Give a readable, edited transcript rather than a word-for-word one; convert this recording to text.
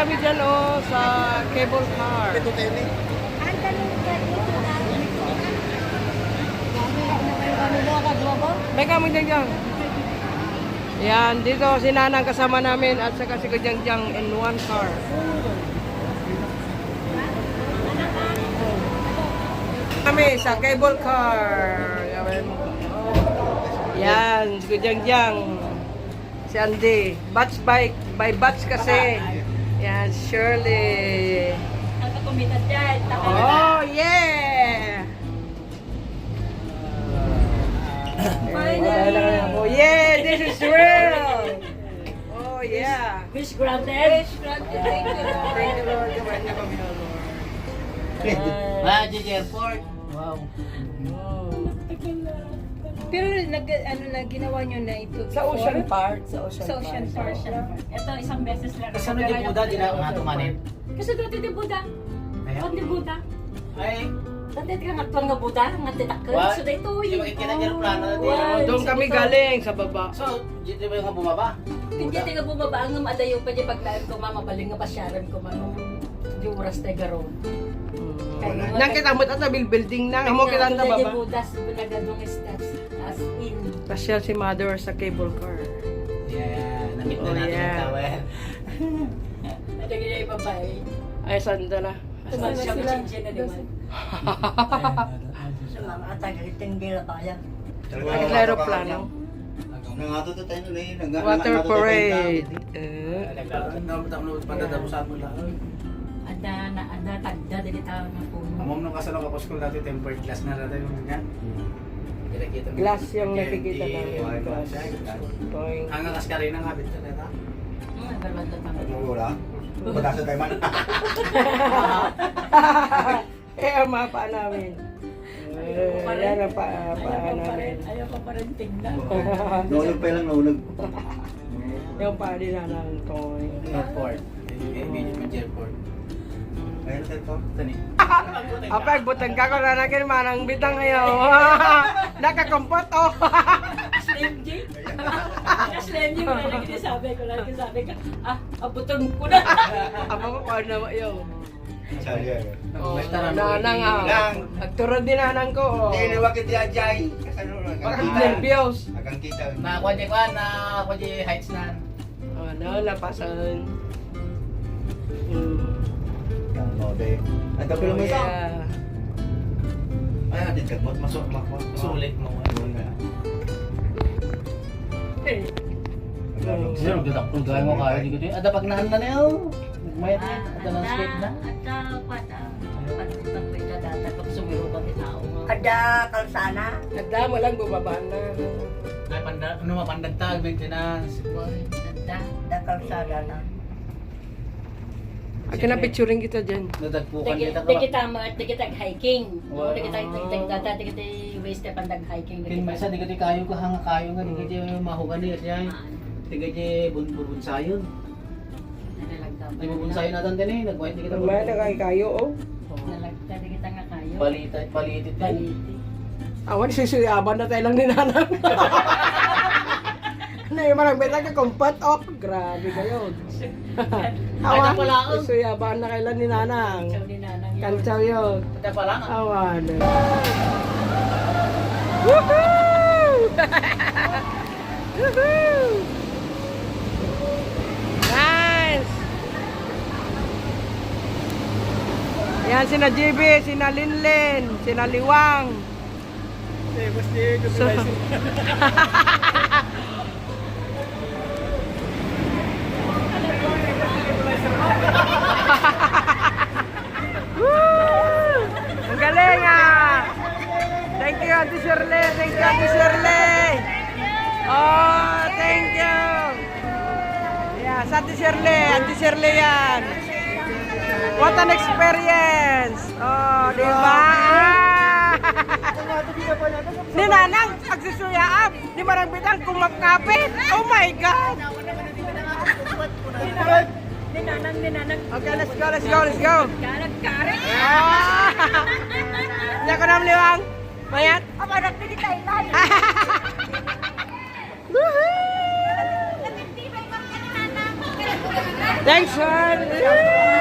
Kami dyan sa cable car. Ito tayo ni. May kami dyan. Yan, dito si Nanang kasama namin at saka si Kujangjang in one car. Kami sa cable car. Yan, si Kujangjang. Si Andy. Batch bike. By batch kasi. Yan, Shirley. Ang kakumitas dyan. Oh, yeah! Oh, yeah! This is real! Oh, yeah! Wish granted. Thank you, Lord. Kumanya kami, Lord. Magic Airport. Wow. Pero ginawa nyo na ito Sa Ocean Park. Sa Sa Ocean Park siya. Ito, isang beses lang. Kasi ano di Buda, di na nga tumanin. Kasi dati di Buda. Kung di Buda. Ay, Dati ka nga tuwang nga Buda, nga titakal. What? So dito Di ba kita niya plano na Oh, doon kami galing sa baba. so, di ba yung bumaba? Hindi tayo bumaba ang madayo pa dyan paglaan ko mamabaling nga pasyaran ko manong di oras tayo garo. Nang kita mo at building na. Amo kita na Di baba. Buda, binagadong steps as in. Pasyal si mother sa cable car. Yeah, namit na Oh, natin yeah. yung tower. Ano kaya yung babae? Ay, sanda na. Tumal siya machinche na naman. Sa mga taga-itindi na kaya. Ang aeroplano. Nangato to tayo nila. Water parade. Pandadamusan mo lang. Ada tagda dili ta nga puno. Amom nung kasalo kapos ko dati tempered glass na natin yung ganyan. Kita-kita mo. Glass yung nakikita namin. Glass. Toing. Hanggang kaskari ng habit ka na. Barbanta pa. Wala. Pagkasa tayo man. Eh, ang mapa namin. Yan ang paa namin. Ayaw ko pa rin tingnan. Nulog pa lang nulog. Yung paa din na ng toing. Airport. Yung airport. Ayun tayo to. Tani. Apag, butang ka ko na nakin manang bitang ngayon. Nakakumpot, oh. Slim J. Slim J ko na lagi sabi ko ka. Abutong ko na. Apa ko pa na yun. Sorry. Oh, Basta na nanang Lang. Nagturod din nanang ko. Hindi niwakit di ajay. Kasano lang. Bakit nervyos? Agang kita. Nakakuha niya kuha, nakakuha niya heights na. Ano, lapasan. Oh, de. Ang kapilo mo ito. Yeah. Ay, natin kagmot. Masok. Sulit mo. Sir, gadak kung gaya mo kaya di ko din. Ada pag nahan na niyo. Mayat niya. Ada landscape na. Pagpuntan ko ito data pag sumiro kami tao nga. Kada kalsana. Nagdamo lang, bumaba na. Ay, ano mapandagtag, maintenance. Dada. Da kalsada na. Akin na picturing kita dyan. Nadagpukan kita Di kita hiking. Wow. Di kita waste pa pandag hiking. Kin masa di kati kayo ka hanga kayo nga di kati mahugan niya siya. Di kati bunsayon. Di mo bunsayon natin din eh. Nagwait di kita. May kayo, oh. Nalagta di kita nga kayo. Palitit. Baliti. Awan, sisuyaban na tayo lang ni nanang. Ano yung marang betang ka kumpat, oh. Grabe kayo. Awan, sisuyaban na kailan ni nanang. Ikaw ni nanang yun. Kantsaw yun. Ada pa lang. Awan. Woohoo! Woohoo! Nice! Yan, sina JB, sina Linlin, sina Liwang. So, Woo! Ang galing ah! Thank you, Ate Shirley. Thank you, Ate Shirley. Oh, thank you. Yeah, sa Ate Shirley yan. What an experience. Oh, di ba? Ni Nanang, pagsusuyaap. Ni Marang Bitang, kumapkapit. Oh my God. Ni nanang. Okay, let's go. Karat-karat. Ah! Hindi ko naman liwang. Mayat? Apa nak kita ilan? Woohoo! Thanks, man.